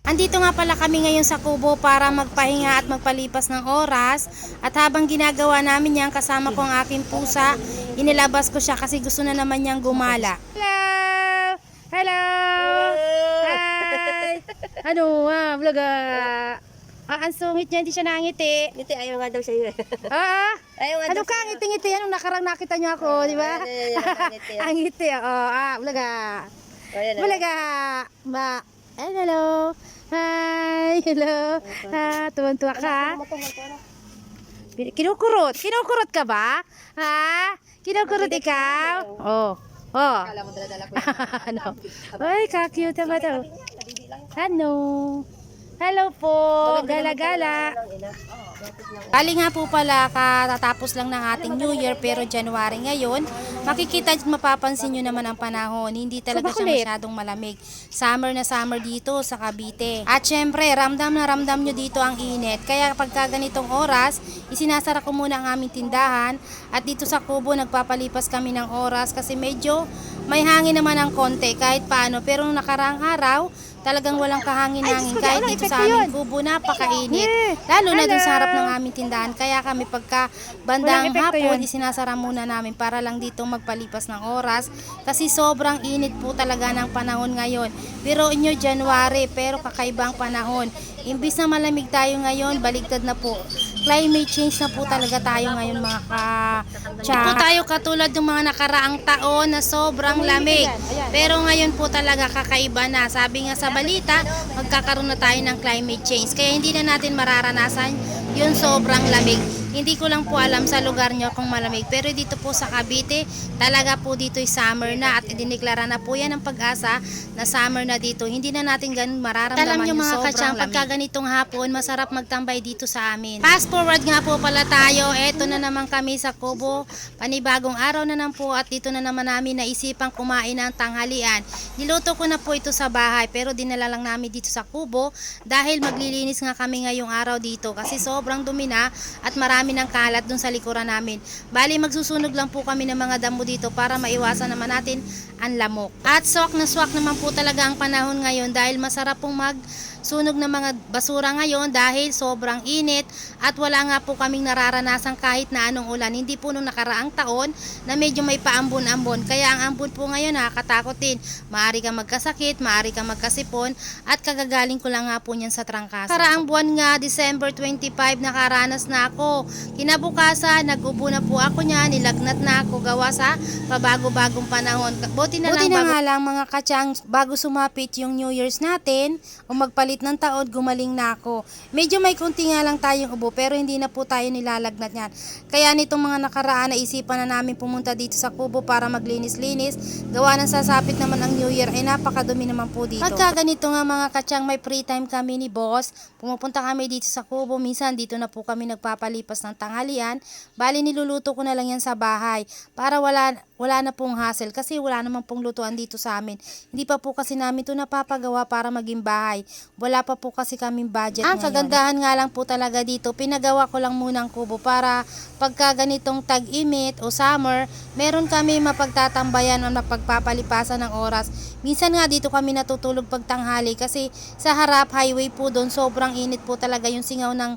Andito nga pala kami ngayon sa Kubo para magpahinga at magpalipas ng oras. At habang ginagawa namin yan, kasama ko ang aking pusa, inilabas ko siya kasi gusto na naman niyang gumala. Hello! Hello! Hi! Ano vlog ang sungit niya, hindi siya nangiti. Ngiti, ayaw nga daw siya. Ayaw nga Ano daw ka, ngiti-ngiti yan? Nung nakarang nakita niyo ako, di ba? Ang ngiti, vlog Vlog ba? Hello! Hi! Hello! Tuwan-tuwa ka? Kinukurot? Kinukurot ka ba? Ha? Kinukurot ikaw? Oh. Kala mo dala-dala ko. Ano? Ay, ka-cute ba ito? Ano? Hello po! Gala-gala! Bali nga po pala, katatapos lang ng ating New Year pero January ngayon, makikita at mapapansin nyo naman ang panahon. Hindi talaga siya masyadong malamig. Summer na summer dito sa Cavite. At syempre, ramdam na ramdam nyo dito ang init. Kaya pagka ganitong oras, isinasara ko muna ang aming tindahan. At dito sa Kubo, nagpapalipas kami ng oras kasi medyo may hangin naman ng konti kahit paano. Pero nung nakaraang araw, talagang walang kahangin-hangin. Kahit dito sa aming Kubo, napakainit. Lalo na dun sa harap ng aming tindahan. Kaya kami pagka bandang hapon, isinasara muna namin para lang dito magpalipas ng oras. Kasi sobrang init po talaga ng panahon ngayon. Pero inyo January, pero kakaibang panahon. Imbis na malamig tayo ngayon, baligtad na po. Climate change na po talaga tayo ngayon mga ka-tsa. Po tayo katulad ng mga nakaraang taon na sobrang lamig. Pero ngayon po talaga kakaiba na. Sabi nga sa balita, magkakaroon na tayo ng climate change. Kaya hindi na natin mararanasan yung sobrang lamig. Hindi ko lang po alam sa lugar nyo kung malamig. Pero dito po sa Cavite, talaga po dito'y summer na. At idineklara na po yan ng Pag-asa na summer na dito. Hindi na natin ganun mararamdaman yung sobrang lamig. Pagka ganitong hapon, masarap magtambay dito sa amin. Fast forward nga po pala tayo. Eto na naman kami sa Kubo. Panibagong araw na naman po at dito na naman namin naisipang kumain ng tanghalian. Niluto ko na po ito sa bahay pero dinala lang namin dito sa Kubo dahil maglilinis nga kami ngayong araw dito kasi sobrang dumi na at marami ng kalat dun sa likuran namin. Bali magsusunog lang po kami ng mga damo dito para maiwasan naman natin ang lamok. At swak naman po talaga ang panahon ngayon dahil masarap pong sunog ng mga basura ngayon dahil sobrang init at wala nga po kaming nararanasan kahit na anong ulan. Hindi po nung nakaraang taon na medyo may paambon-ambon. Kaya ang ambon po ngayon nakakatakot din. Maaari kang magkasakit, maaari kang magkasipon at kagagaling ko lang nga po niyan sa trangkaso. Karaang buwan nga, December 25, nakaranas na ako. Kinabukasan, nag-ubo na po ako niya, nilagnat na ako gawa sa pabago-bagong panahon. Buti na nga lang mga katsang bago sumapit yung New Year's natin o magpalit ng taon, gumaling na ako. Medyo may kunti nga lang tayong ubo pero hindi na po tayo nilalagnat yan. Kaya nitong mga nakaraan naisipan na namin pumunta dito sa Kubo para maglinis-linis. Gawa ng sasapit naman ang New Year ay napakadumi naman po dito. Pagka ganito nga mga katsang may free time kami ni boss, pumupunta kami dito sa Kubo. Minsan dito na po kami nagpapalipas ng tanghalian. Bali niluluto ko na lang yan sa bahay para wala na pong hassle kasi wala naman pong lutuan dito sa amin. Hindi pa po kasi namin ito napapagawa para maging bahay. Wala pa po kasi kaming budget ngayon. Ang kagandahan nga lang po talaga dito, pinagawa ko lang muna ang kubo para pagka ganitong tag-init o summer, meron kami mapagtatambayan o mapagpapalipasan ng oras. Minsan nga dito kami natutulog pag tanghali kasi sa harap highway po doon, sobrang init po talaga yung singaw ng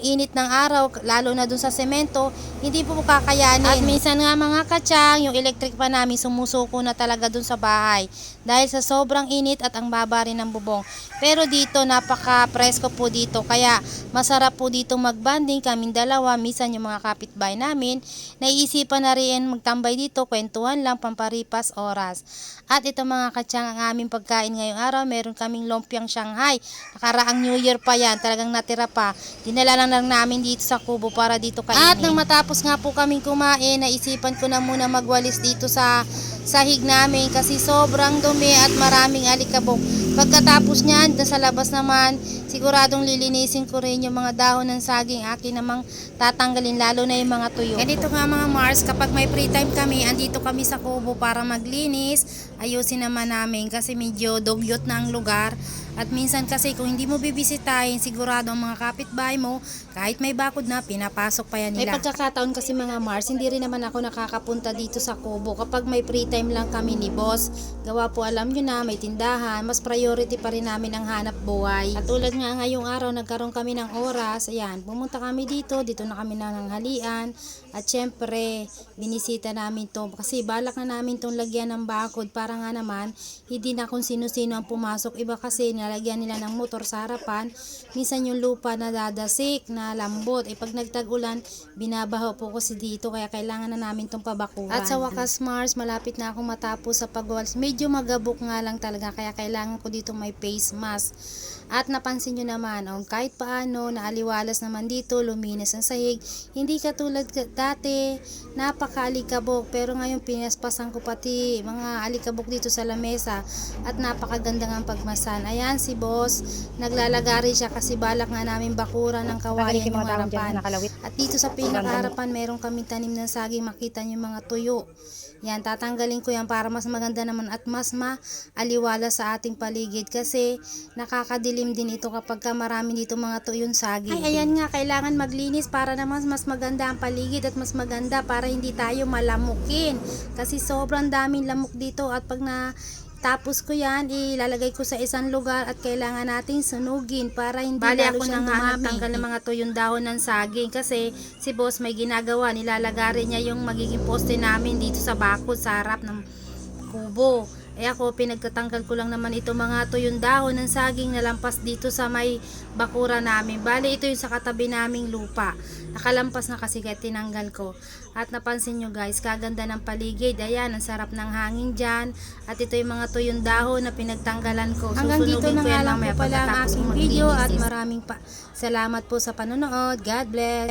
init ng araw, lalo na dun sa semento, hindi po kakayanin. At minsan nga mga katsang, yung electric pa namin sumusuko na talaga dun sa bahay dahil sa sobrang init at ang baba rin ng bubong. Pero dito napaka-presko po dito, kaya masarap po dito magbanding kaming dalawa. Minsan yung mga kapitbahay namin naiisipan na rin magtambay dito, kwentuhan lang, pamparipas oras. At ito mga katsang, ang aming pagkain ngayong araw, meron kaming lumpiang Shanghai. Nakaraang New Year pa yan, talagang natira pa. Dinala lang namin dito sa Kubo para dito kainin. At nang matapos nga po kaming kumain, naisipan ko na muna magwalis dito sa sahig namin kasi sobrang dumi at maraming alikabok. Pagkatapos niyan, sa labas naman, siguradong lilinisin ko rin yung mga dahon ng saging. Akin namang tatanggalin, lalo na yung mga tuyo. Ganito nga mga Mars, kapag may free time kami, andito kami sa Kubo para maglinis. Ayusin naman namin kasi medyo dugyot na ang lugar. At minsan kasi kung hindi mo bibisitahin, sigurado ang mga kapitbahay mo, kahit may bakod na, pinapasok pa yan nila. May pagkakataon kasi mga Mars, hindi rin naman ako nakakapunta dito sa Kubo kapag may free time lang kami ni boss. Gawa po alam nyo na may tindahan, mas priority pa rin namin ang hanap buhay. At tulad nga ngayong araw nagkaroon kami ng oras, ayan, pumunta kami dito na kami nananghalian. At syempre, binisita namin to kasi balak na namin tong lagyan ng bakod para nga naman hindi na kung sino-sino ang pumasok. Iba kasi nalagyan nila ng motor sa harapan, minsan yung lupa na dadasik, na lambot. Pag nagtag-ulan, binabaho po kasi dito kaya kailangan na namin tong pabakuran. At sa wakas Mars, malapit na akong matapos sa pagwalis. Medyo magabok nga lang talaga kaya kailangan ko dito may face mask. At napansin nyo naman, kahit paano, naaliwalas naman dito, luminis ang sahig. Hindi katulad dati, napaka-alikabok. Pero ngayon, pinaspasan ko pati mga alikabok dito sa lamesa. At napakaganda ng pagmasan. Ayan, si boss, naglalagari siya kasi balak nga namin bakuran ng kawayan yung harapan. At dito sa pinakaharapan, meron kaming tanim ng saging, makita nyo yung mga tuyo. Yan, tatanggalin ko yan para mas maganda naman at mas maaliwala sa ating paligid kasi nakakadilim din ito kapag marami dito mga tuyong saging. Ay, ayan nga, kailangan maglinis para naman mas maganda ang paligid at mas maganda para hindi tayo malamukin. Kasi sobrang daming lamok dito at pag tapos ko yan, ilalagay ko sa isang lugar at kailangan natin sunugin para hindi lalo siyang dumami. Tanggal ng mga tuyong dahon ng saging kasi si boss may ginagawa, nilalagari niya yung magiging poste namin dito sa bakod sa harap ng kubo. Ako, pinagtatanggal ko lang naman ito mga tuyong dahon ng saging na lampas dito sa may bakura namin. Bali, ito yung sa katabi naming lupa. Nakalampas na kasi kaya tinanggal ko. At napansin nyo guys, kaganda ng paligid. Ayan, ang sarap ng hangin dyan. At ito yung mga tuyong dahon na pinagtanggalan ko. Hanggang dito na nga lang po pala ang aking video at maraming salamat po sa panonood. God bless.